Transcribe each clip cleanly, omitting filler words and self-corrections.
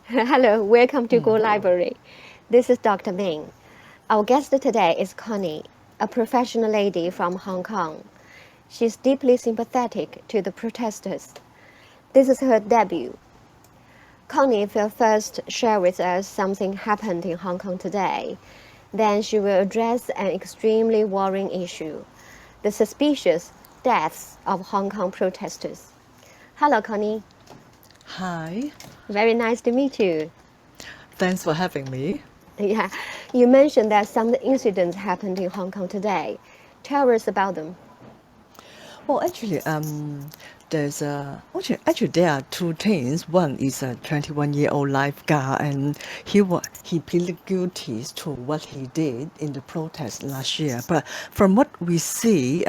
Hello, welcome to Go Library. This is Dr. Ming. Our guest today is Connie, a professional lady from Hong Kong. She's deeply sympathetic to the protesters. This is her debut. Connie will first share with us something happened in Hong Kong today. Then she will address an extremely worrying issue, the suspicious deaths of Hong Kong protesters. Hello, Connie. Hi, Very nice to meet you. thanks for having me. Yeah, you mentioned that some incidents happened in Hong Kong today. Tell us about them. Well, there's actually there are two things. One is a 21-year-old lifeguard, and he pleaded guilty to what he did in the protest last year. But from what we see,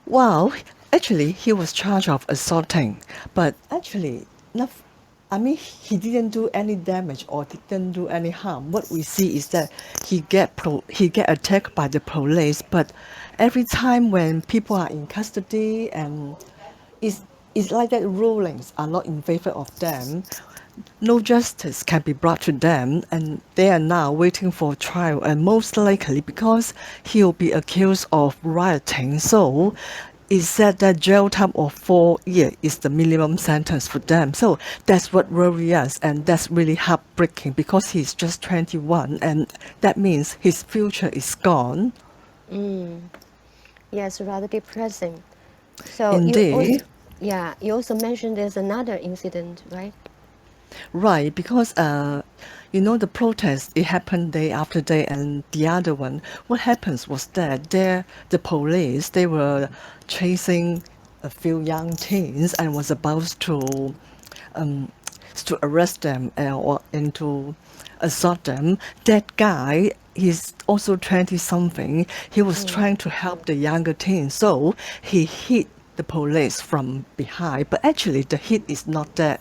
well, actually, he was charged of assaulting, but actually, not, I mean, he didn't do any damage or didn't do any harm. What we see is that he get attacked by the police, but every time when people are in custody and it's, it's like that rulings are not in favor of them, no justice can be brought to them, and they are now waiting for trial, and most likely because he'll be accused of rioting. So it's said that jail time of 4 years is the minimum sentence for them. So that's what worries us, and that's really heartbreaking because he's just 21, and that means his future is gone. Yes, rather depressing. So Indeed. you also mentioned there's another incident, right? Right, because the protest it happened day after day, and the other one, what happens was that the police they were chasing a few young teens and was about um to arrest them and to assault them. That guy, he's also 20 something. He was trying to help the younger teens, so he hit the police from behind. But actually, the hit is not that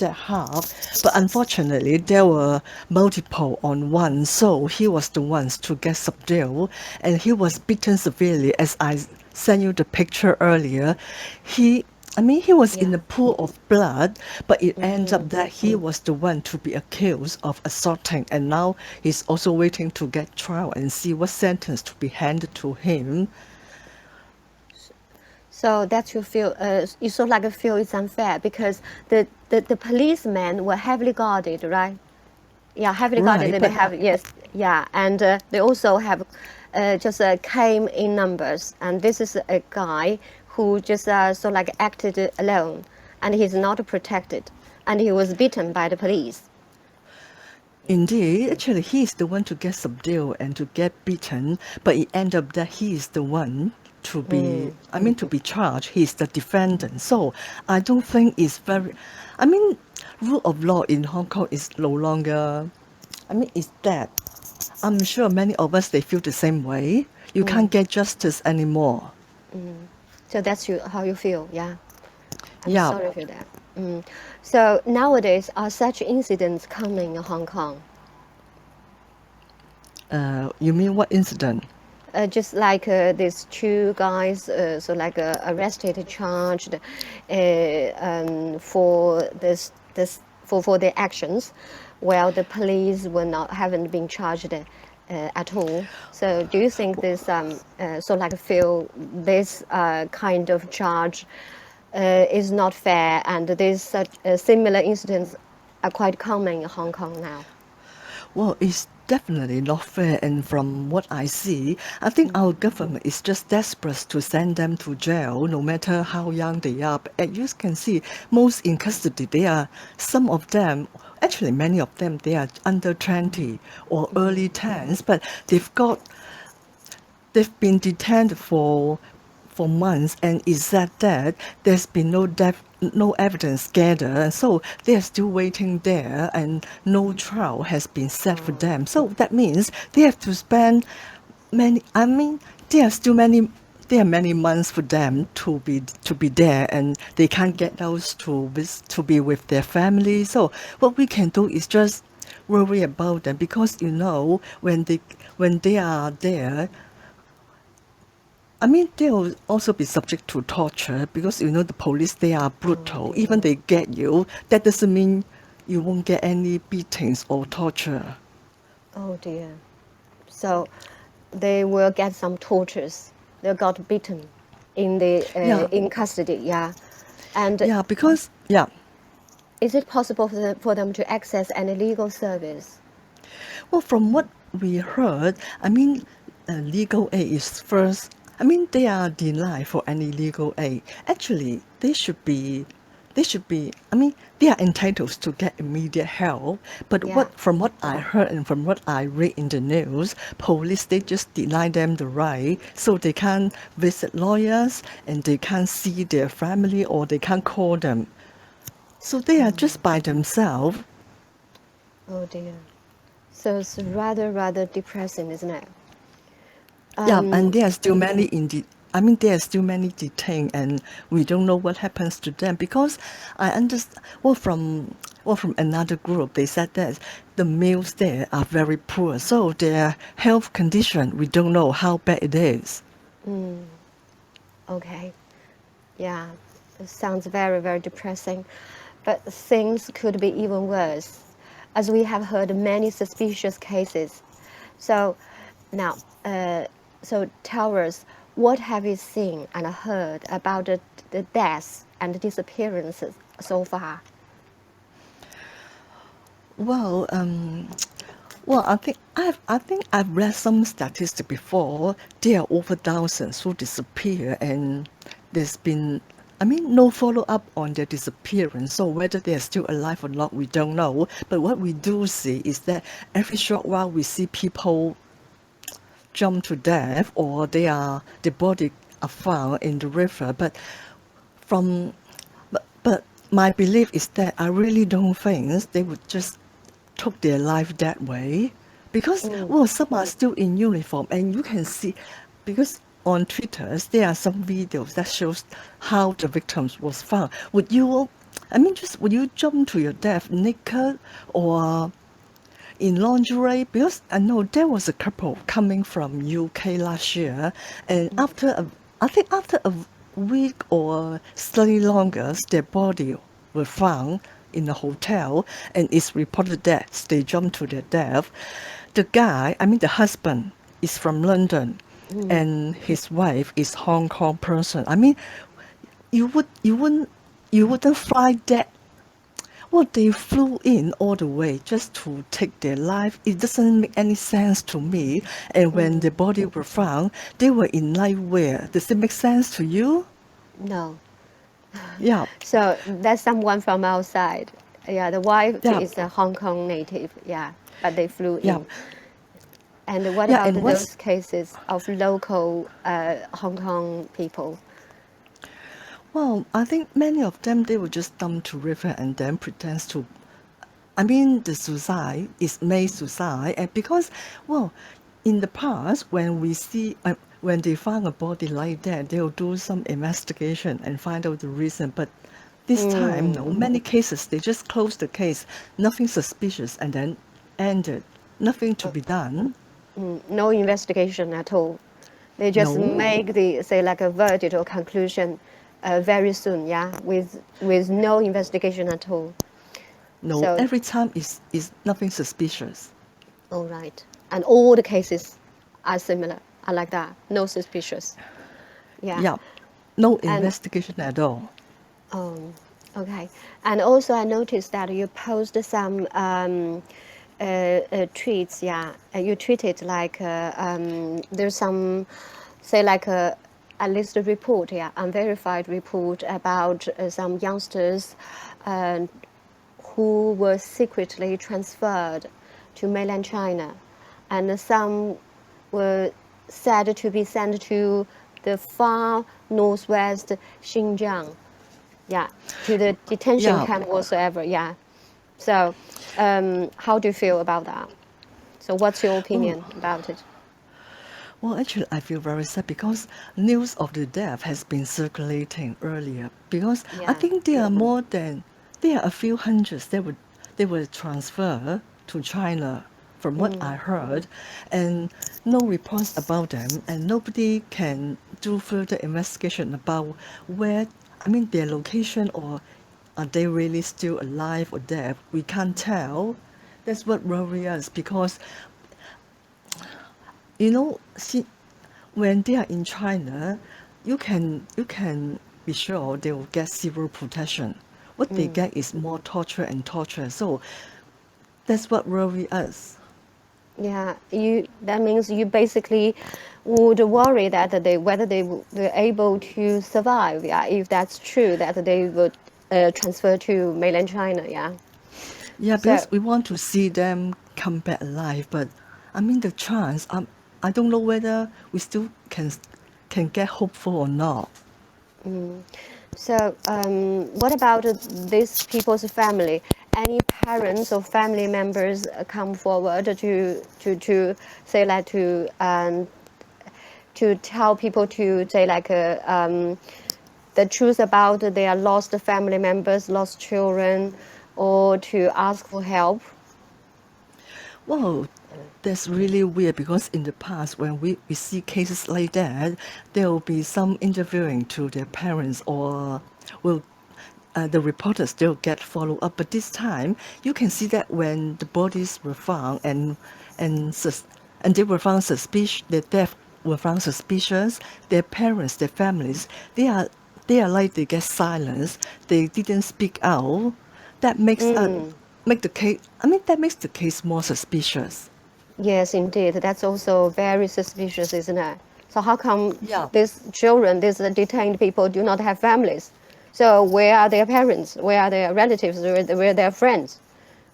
hard. But unfortunately, there were multiple on one, so he was the ones to get subdued, and he was beaten severely. As I sent you the picture earlier, he. I mean, he was in Yeah. a pool of blood, but it ends up that he was the one to be accused of assaulting, and now he's also waiting to get trial and see what sentence to be handed to him. So that you sort of like feel it's unfair because the policemen were heavily guarded, right? Yeah, heavily guarded. Right, They but have, yes, yeah, and they also have just came in numbers. And this is a guy who just sort of like acted alone, and he's not protected, and he was beaten by the police. indeed, actually, he is the one to get subdued and to get beaten, but it ended up that he is the one to be charged. He is the defendant. So I don't think it's I mean, rule of law in Hong Kong is no longer, it's dead. I'm sure many of us, they feel the same way. You can't get justice anymore. So that's how you feel, yeah. I'm Yeah, sorry for that. So nowadays, are such incidents common in Hong Kong? you mean what incident? Just like these two guys, so like arrested, charged for for their actions, while the police were not haven't been charged at all. So do you think this so like feel this kind of charge is not fair, and these such similar incidents are quite common in Hong Kong now? Well, it's definitely not fair, and from what I see, I think our government is just desperate to send them to jail, no matter how young they are. But as you can see, most in custody, they are some of them. Actually, many of them they are under 20 or early teens, but they've been detained for months, and it said that there's been no evidence gathered, so they're still waiting there, and no trial has been set for them. So that means they have to spend many. I mean, there are still many. There are many months for them to be there, and they can't get out to be with their family. So what we can do is just worry about them, because when they are there, they'll also be subject to torture, because the police, they are brutal. Even they get you, that doesn't mean you won't get any beatings or torture. Oh dear. So they will get some tortures. They got beaten in the Yeah, in custody. Yeah, and yeah, because yeah. is it possible for them to access any legal service? Well, from what we heard, I mean, legal aid is first. I mean, they are denied for any legal aid. Actually, they should be. I mean, they are entitled to get immediate help. But Yeah. from what I heard and from what I read in the news, police they just deny them the right, so they can't visit lawyers and they can't see their family or they can't call them. So they are just by themselves. Oh dear. So it's rather depressing, isn't it? Yeah, and Um, there are still many I mean, there are still many detained, and we don't know what happens to them because I understand. Well, from another group, they said that the meals there are very poor, so their health condition we don't know how bad it is. okay. Yeah. It sounds very depressing, but things could be even worse, as we have heard many suspicious cases. So now, so tell us, what have you seen and heard about the deaths and disappearances so far? Well, well, I think I've read some statistics before. There are over thousands who disappear, and there's been, I mean, no follow up on their disappearance. So whether they are still alive or not, we don't know. But what we do see is that every short while we see people jump to death, or the body are found in the river. From but my belief is that I really don't think they would just took their life that way because well some are still in uniform and you can see because on Twitter there are some videos that shows how the victims was found. Would you jump to your death naked or in lingerie? Because I know there was a couple coming from UK last year, and I think after a week or slightly longer, their body were found in a hotel, and it's reported that they jumped to their death. The guy, I mean the husband, is from London, and his wife is Hong Kong person. I mean, you would you wouldn't fly that well, they flew in all the way just to take their life. It doesn't make any sense to me. And when the body were found, they were in life where? Does it make sense to you? No. Yeah, So that's someone from outside. Yeah, the wife yeah, is a Hong Kong native. Yeah, but they flew yeah, in. And what yeah. about And what's those cases of local Hong Kong people? well, I think many of them they will just dump to river and then pretend to. I mean, the suicide is made suicide, and because, well, in the past, when they find a body like that, they'll do some investigation and find out the reason. But this time, no, many cases they just close the case, nothing suspicious, and then ended, nothing to be done. No investigation at all. They just No, make the say like a verdict or conclusion very soon. Yeah, with no investigation at all. no, So every time is nothing suspicious. all right, and all the cases are similar. Are like that. No suspicious. Yeah, Yeah, no and investigation at all. um, okay. And also, I noticed that you post some tweets. Yeah, you tweeted like there's some, say like at least a report, yeah, unverified report about some youngsters uh, who were secretly transferred to mainland China, and some were said to be sent to the far northwest Xinjiang, yeah, to the detention Yeah. camp whatsoever, yeah. So, how do you feel about that? So, what's your Oh, opinion about it? well, actually, I feel very sad because news of the death has been circulating earlier. Because I Yeah. think there are a few hundreds they were transferred to China, from what I heard, and no reports about them, and nobody can do further investigation about where, I mean, their location or are they really still alive or dead? We can't tell. That's what worries us because, see, when they are in China, you can be sure they will get civil protection. What they get is more torture and torture. So that's what worries us. Yeah, that means you basically would worry that whether they're able to survive. Yeah, if that's true, that they would transfer to mainland China. Yeah. Yeah, So because we want to see them come back alive, but I mean the chance. I don't know whether we still can get hopeful or not. what about these people's family? Any parents or family members come forward to say like to tell people to say like the truth about their lost family members, lost children, or to ask for help. Well, that's really weird because in the past, when we see cases like that, there will be some interviewing to their parents or will the reporters still get follow up. But this time, you can see that when the bodies were found and sus- and they were found suspicious, their death were found suspicious, their parents, their families, they are like they get silence. They didn't speak out. That makes make the case. I mean, that makes the case more suspicious. Yes, indeed. That's also very suspicious, isn't it? So how come Yeah. these children, these detained people, do not have families? So where are their parents? Where are their relatives? Where are their friends?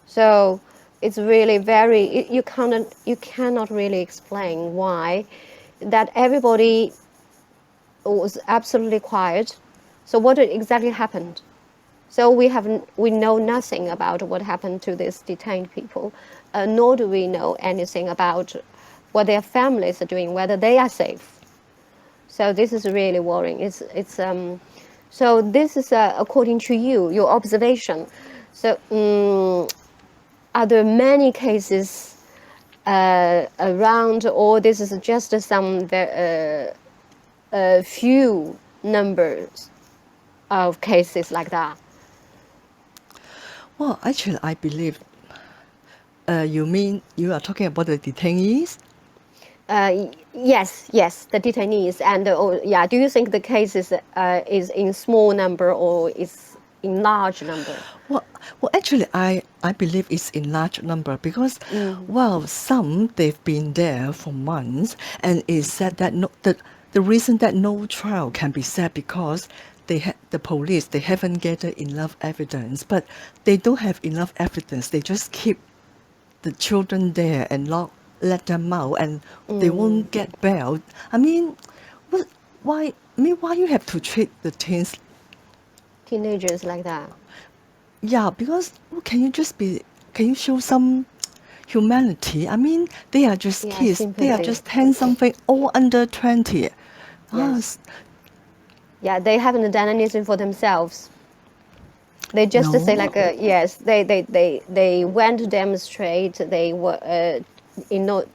So it's really very you cannot really explain why that everybody was absolutely quiet. So what exactly happened? So we know nothing about what happened to these detained people, nor do we know anything about what their families are doing, whether they are safe. So this is really worrying. So this is according to you, your observation. So are there many cases around, or this is just some few numbers of cases like that? Well, actually, I believe you mean you are talking about the detainees? Yes, yes, the detainees, and yeah. Do you think the case is in small number or is in large number? Well, actually, I believe it's in large number because, well, some they've been there for months, and it's said that the reason that no trial can be set because the police they haven't gathered enough evidence, but they don't have enough evidence. They just keep the children there and not let them out, and they won't get bail. I mean, what? Why? I mean, why you have to treat the teens? Teenagers like that. Yeah, because can you just be? Can you show some humanity? I mean, they are just Yeah, kids. They are sympathy. just 10 something, all under 20. Ah, Yes. Yeah, they haven't done anything for themselves. They just say no. like, yes, they went to demonstrate. They were,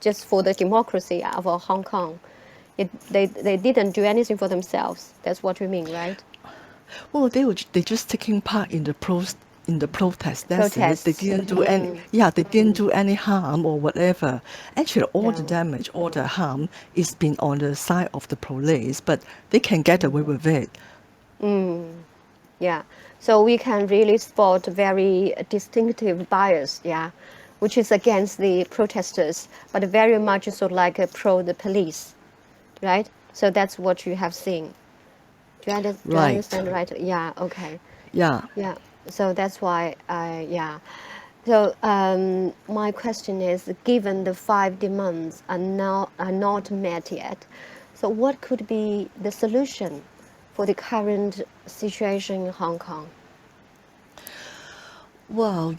just for the democracy of Hong Kong. They didn't do anything for themselves. That's what you mean, right? Well, they just taking part in the protest. That's it. They Protests. didn't do any. Yeah, they didn't do any harm or whatever. Actually, all the Yeah. damage, all the harm is been on the side of the police, but they can get away with it. Yeah. So we can really spot very distinctive bias, yeah, which is against the protesters, but very much sort of like pro the police, right? So that's what you have seen. Do I Right. understand right? Yeah. Okay. Yeah. Yeah. So that's why yeah. So my question is, given the 5 demands are not met yet, so what could be the solution for the current situation in Hong Kong? Well,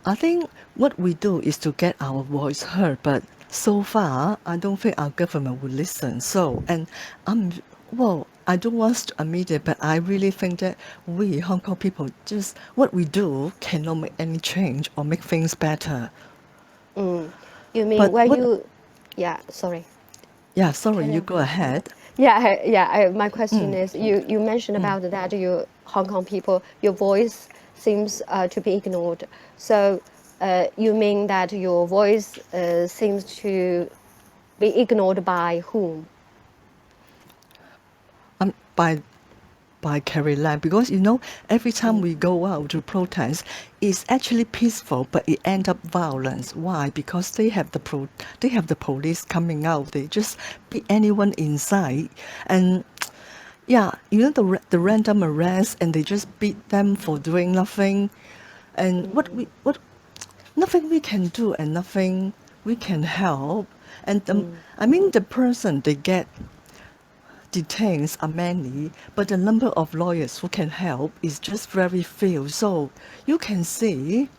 I think what we do is to get our voice heard, but so far, I don't think our government will listen. So, and I'm, well, I don't want to admit it, but I really think that we, Hong Kong people, just what we do cannot make any change or make things better. You mean But where what, you? Yeah. Sorry. sorry, Carry you on. go ahead. Yeah. My question is, you mentioned about that Hong Kong people, your voice seems to be ignored. So you mean that your voice seems to be ignored by whom? By Carrie Lam, because every time we go out to protest, it's actually peaceful, but it end up violence. Why? Because they have the police coming out. They just beat anyone inside, and yeah, the random arrest, and they just beat them for doing nothing. And what nothing we can do, and nothing we can help. And I mean, the person they get detains are many, but the number of lawyers who can help is just very few. So you can see,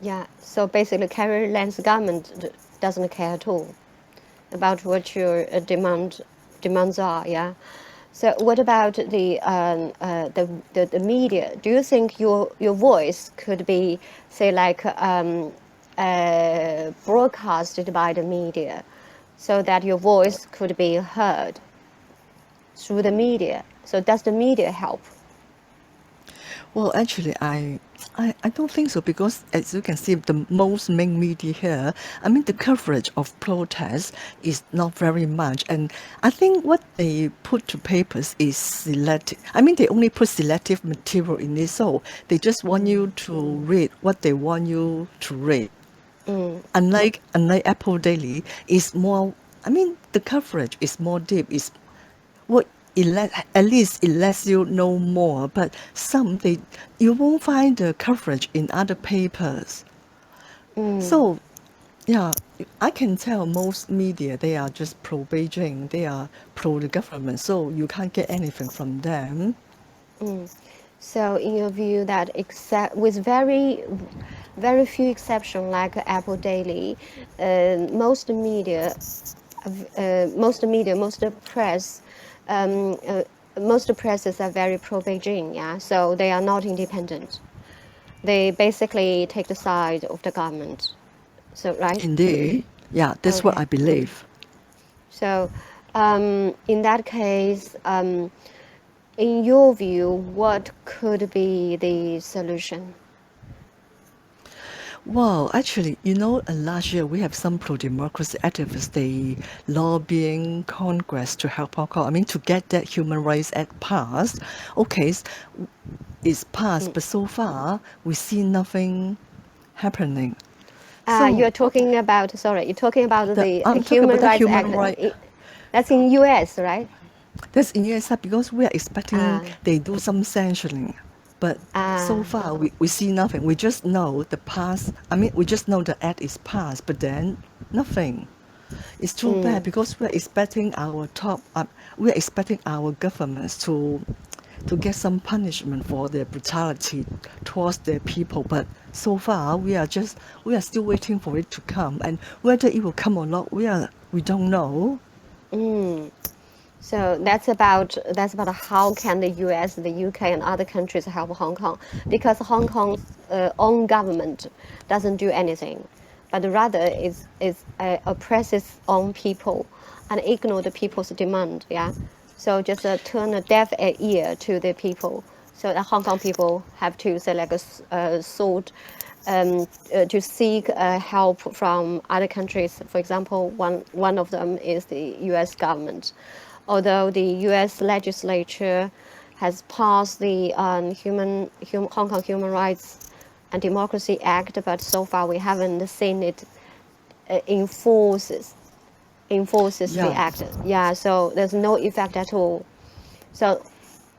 Yeah, so basically Carrie Lam's government doesn't care at all about what your demands are. Yeah. So what about the media? Do you think your voice could be, say, like broadcasted by the media, so that your voice could be heard through the media? So does the media help? well, actually, I don't think so, because as you can see, the most main media here, I mean, the coverage of protests is not very much. And I think what they put to papers is selective. I mean, they only put selective material in it, so they just want you to read what they want you to read. Unlike Apple Daily, is more. I mean, the coverage is more deep. Is what at least it lets you know more. But some they you won't find the coverage in other papers. So yeah, I can tell most media they are just pro Beijing. They are pro the government. So you can't get anything from them. So, in your view, that except with very few exceptions like Apple Daily, most press, um, uh, most presses are very pro Beijing. Yeah, so they are not independent. They basically take the side of the government. So right. Indeed, yeah, that's what Okay. I believe. So, in that case, in your view, what could be the solution? Well, actually, last year we have some pro-democracy activists, they lobbying Congress to help Hong Kong. I mean, to get that Human Rights Act passed. Okay, it's passed, but so far we see nothing happening. So You're talking about, sorry, you're talking about the I'm talking about Human the Rights Act. human right. That's in US, right? That's in USA, because we are expecting Ah, they do some sanctioning. But so ah, far we see nothing. We just know the pass. I mean, we just know the act is passed, but then nothing. It's too bad, because we're expecting our governments to get some punishment for their brutality towards their people. But so far we are still waiting for it to come, and whether it will come or not, we don't know. So that's about how can the U.S., the U.K., and other countries help Hong Kong, because Hong Kong's own government doesn't do anything, but rather is oppresses own people and ignore the people's demand. Yeah, so just turn a deaf ear to the people. So the Hong Kong people have to say like sort to seek help from other countries. For example, one of them is the U.S. government. Although the U.S. legislature has passed the Hong Kong Human Rights and Democracy Act, but so far we haven't seen it uh, enforces enforces the Yeah, act. Yeah, so there's no effect at all. So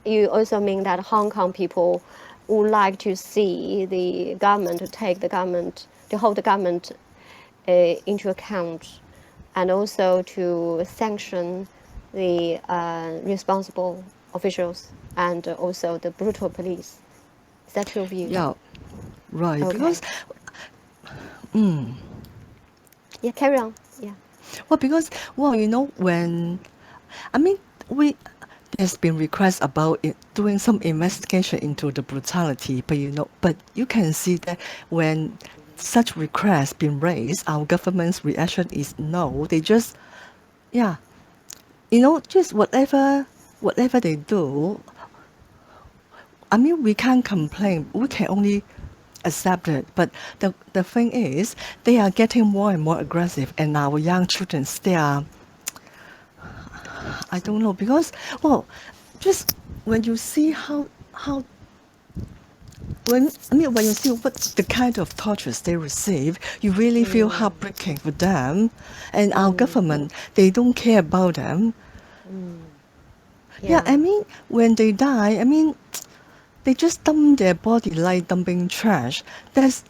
you also mean that Hong Kong people would like to see the government to take the government to hold the government into account, and also to sanction the responsible officials and also the brutal police. Is that your view? yeah, right. Okay. Because Yeah, carry on. Yeah. when I mean we there's been requests about doing some investigation into the brutality, but but you can see that when such requests been raised, our government's reaction is no. They just, yeah, just whatever. whatever they do, I mean, we can't complain. We can only accept it. But the thing is, they are getting more and more aggressive, and our young children, they are, I don't know, because, well, just when you see how when you see what the kind of tortures they receive, you really feel Mm, heartbreaking for them. And our mm, government, they don't care about them. mm. Yeah, Yeah, I mean, when they die, I mean, they just dump their body like dumping trash. That's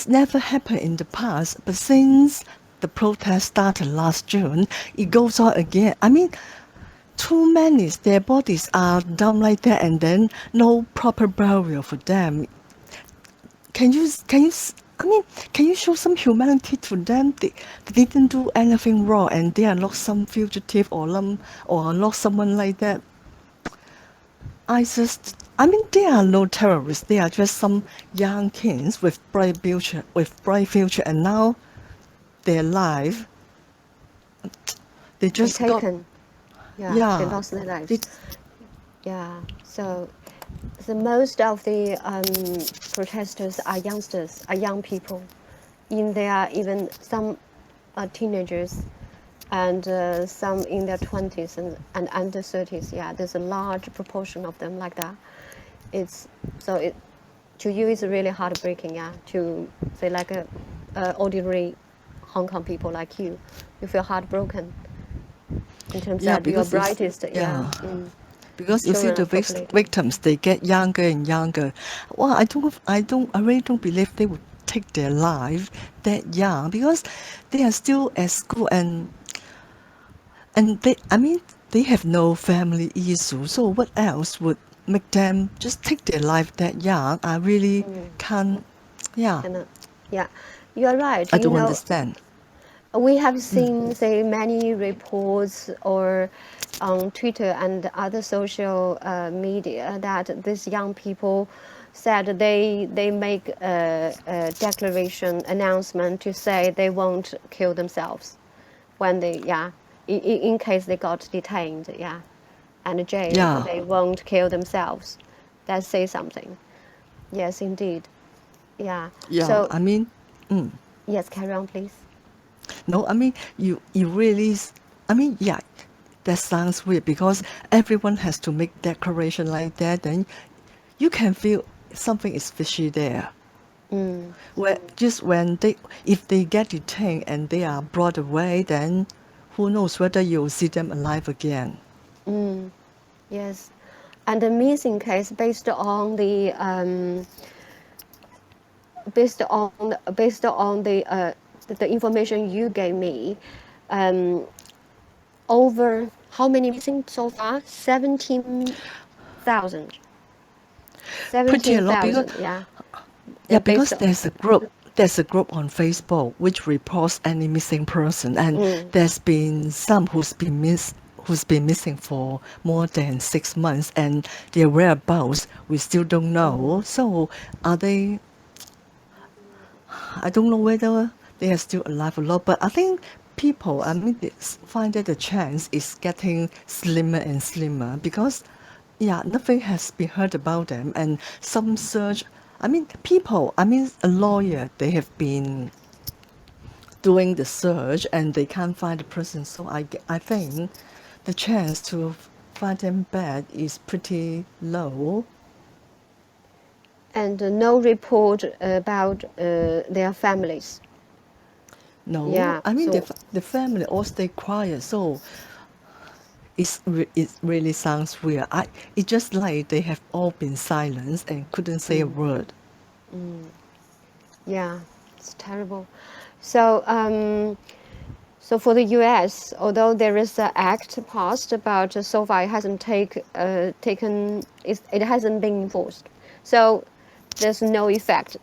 never happened in the past, but since the protest started last June, it goes on again. I mean, too many their bodies are dumped like that, and then no proper burial for them. I mean, can you show some humanity to them? They didn't do anything wrong, and they are not some fugitive or not someone like that. I mean, they are no terrorists. They are just some young kids with bright future, and now their life, they they just got, taken. Yeah, they yeah, lost their lives. they, Yeah, so the most of the protesters are youngsters, are young people. In there, even some are teenagers, and some in their 20s and under 30s. Yeah, there's a large proportion of them like that. It's so it to you it's really heartbreaking. Yeah, to say like a ordinary Hong Kong people like you feel heartbroken in terms yeah, that your because it's, brightest, yeah, yeah. Because you see children the are populating. victims, they get younger and younger. Well, I really don't believe they would take their life that young because they are still at school and I mean, they have no family issue. So what else would make them just take their life that young? I really can't, yeah, And yeah, you are right. I don't understand. We have seen, say, many reports or on Twitter and other social media that these young people said they make a declaration announcement to say they won't kill themselves when they in case they got detained and jailed Yeah, they won't kill themselves. That says something. Yes, indeed. Yeah. yeah, So I mean, yes, carry on, please. no, I mean, you really, I mean, yeah, that sounds weird because everyone has to make declaration like that, then you can feel something is fishy there. Mm. Where just when if they get detained and they are brought away, then who knows whether you'll see them alive again. Mm. Yes, and the missing case based on the information you gave me, um, over how many missing so far? 17,000. Pretty a lot because 17,000. Yeah, yeah, based because on. there's a group on Facebook which reports any missing person, and Mm, there's been some who's been missing for more than 6 months, and their whereabouts we still don't know. So are they? I don't know whether they are still alive or not, but I think people, I mean, they find that the chance is getting slimmer and slimmer because, yeah, nothing has been heard about them. And some search, I mean, people, I mean, a lawyer, they have been doing the search and they can't find the person. So I think the chance to find them back is pretty low. and no report about their families. No, Yeah, I mean, so. the family all stay quiet. So it really sounds weird. It's just like they have all been silenced and couldn't say a Mm, word. yeah, it's terrible. So, so for the U.S., although there is an act passed, but so far it hasn't taken, it hasn't been enforced. So there's no effect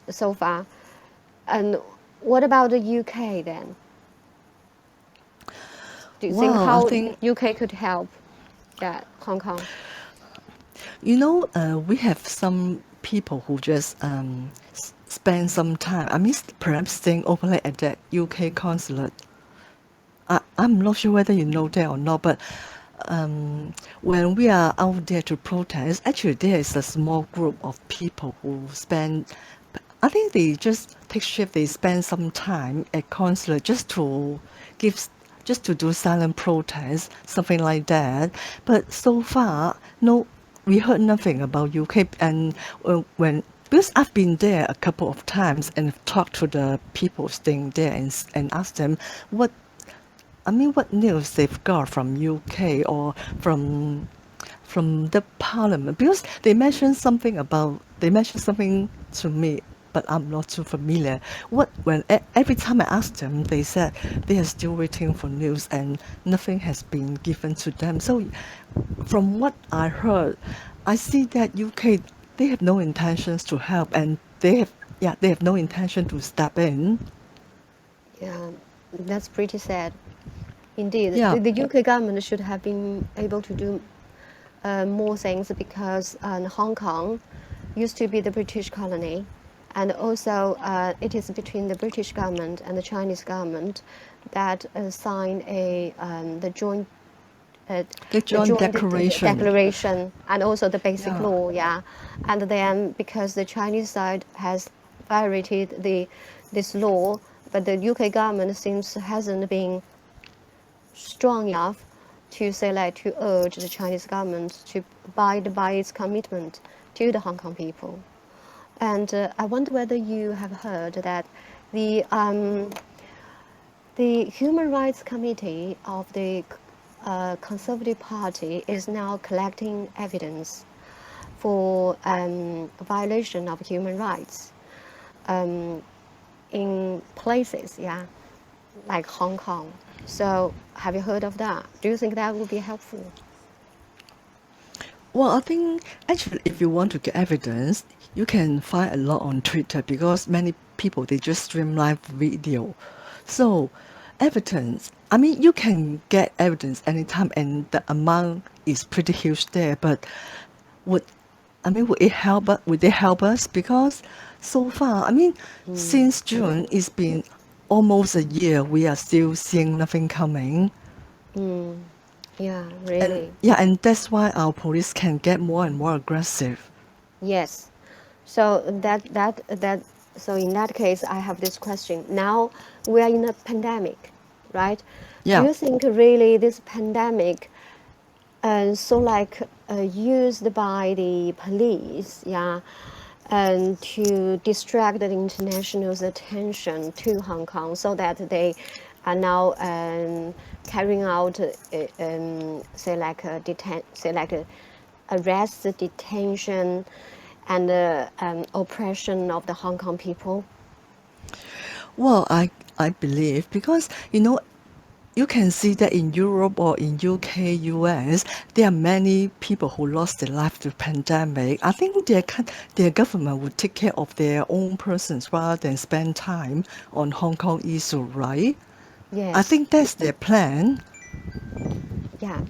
so far. And what about the UK then? Do you think Wow, I how think UK could help Hong Kong? we have some people who just spend some time. I mean, perhaps staying overnight at the UK consulate. I'm not sure whether you know that or not, but when we are out there to protest, actually there is a small group of people who spend, I think they just take shift, they spend some time at consulate give, just to do silent protest, something like that. But so far, no, we heard nothing about UK. And when because I've been there a couple of times and talked to the people staying there and asked them what what news they've got from UK or from the parliament, because they mentioned something to me, but I'm not too familiar. Every time I asked them, they said they are still waiting for news and nothing has been given to them. So from what I heard, I see that UK, they have no intentions to help, and they have no intention to step in. Yeah, that's pretty sad. Indeed, Yeah. the UK government should have been able to do more things because Hong Kong used to be the British colony, and also it is between the British government and the Chinese government that signed the joint uh, The joint declaration. declaration and also the basic Yeah. law, yeah. And then because the Chinese side has violated this law, but the UK government seems hasn't been strong enough to say like to urge the Chinese government to abide by its commitment to the Hong Kong people. And I wonder whether you have heard that the um, the Human Rights Committee of the Conservative Party is now collecting evidence for violation of human rights um, in places, yeah, like Hong Kong. So have you heard of that? Do you think that would be helpful? Well, I think actually, if you want to get evidence, you can find a lot on Twitter because many people they just stream live video. So, evidence. You can get evidence anytime, and the amount is pretty huge there. But would would they help us? Because so far, since June, it's been almost a year. We are still seeing nothing coming. Mm, yeah, And really. yeah, and that's why our police can get more and more aggressive. Yes. So so in that case, I have this question. Now we are in a pandemic, right? Do Yeah. you think really this pandemic so like used by the police, yeah, and to distract the international's attention to Hong Kong, so that they are now carrying out, say like a arrest, detention, and oppression of the Hong Kong people. Well, I believe because you can see that in Europe or in UK, US, there are many people who lost their life to pandemic. I think their government would take care of their own persons rather than spend time on Hong Kong issue, right? I Yes. think that's their plan. Yeah.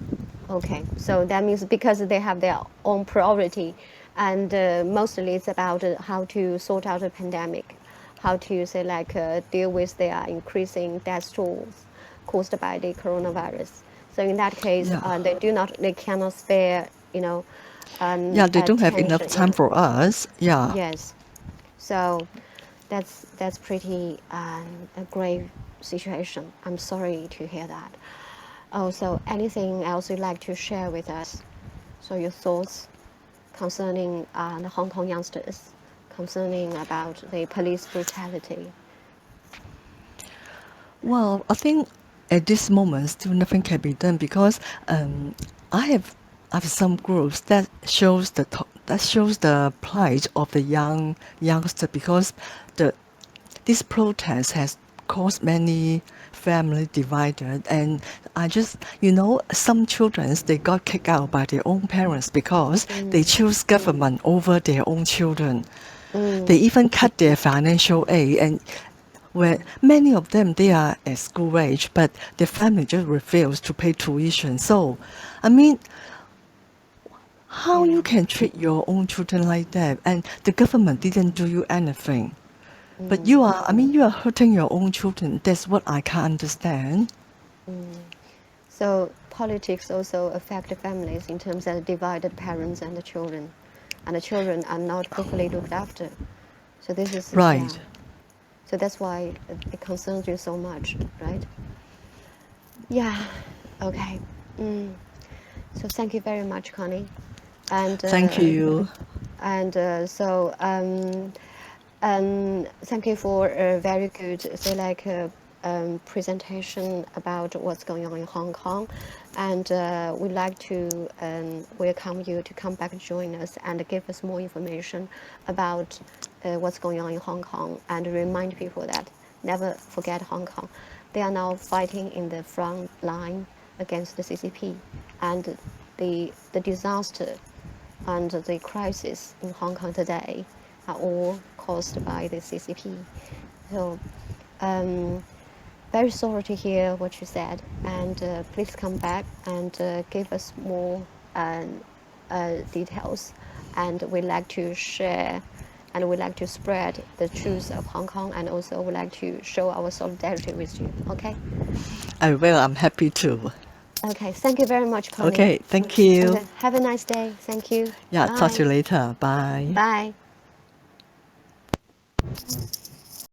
Okay. So that means because they have their own priority, and mostly it's about how to sort out a pandemic, how to say like deal with their increasing death tolls caused by the coronavirus. So in that case, Yeah. they cannot spare, Yeah, they don't have enough attention. time Yeah. for us. Yeah. Yes. So that's pretty a grave situation. I'm sorry to hear that. Oh, so anything else you'd like to share with us? So your thoughts concerning the Hong Kong youngsters, concerning about the police brutality. Well, I think at this moment still nothing can be done because I have I have some groups that shows the plight of the youngster because the this protest has caused many family divided, and I just some children they got kicked out by their own parents because they choose government over their own children. They Mm, even cut their financial aid, and where many of them they are at school age, but their family just refuse to pay tuition. So, I mean, how yeah. you can treat your own children like that, and the government didn't do you anything, but Mm, you are hurting your own children. That's what I can't understand. So politics also affect the families in terms of divided parents and the children are not properly looked after. So this is yeah. Right. So that's why it concerns you so much, right? Yeah. Okay. Mm. So thank you very much, Connie. And Thank you. thank you for a very good, so like presentation about what's going on in Hong Kong, and we'd like to welcome you to come back and join us and give us more information about what's going on in Hong Kong, and remind people that never forget Hong Kong. They are now fighting in the front line against the CCP, and the disaster and the crisis in Hong Kong today are all caused by the CCP. So, very sorry to hear what you said, and please come back and give us more details. And we'd like to share and we'd like to spread the truth of Hong Kong, and also would like to show our solidarity with you. Okay? I will. I'm happy to. Okay, thank you very much, Connie. Okay. Thank you. Okay, have a nice day. Thank you. Yeah. Talk Bye. to you later. Bye. Bye.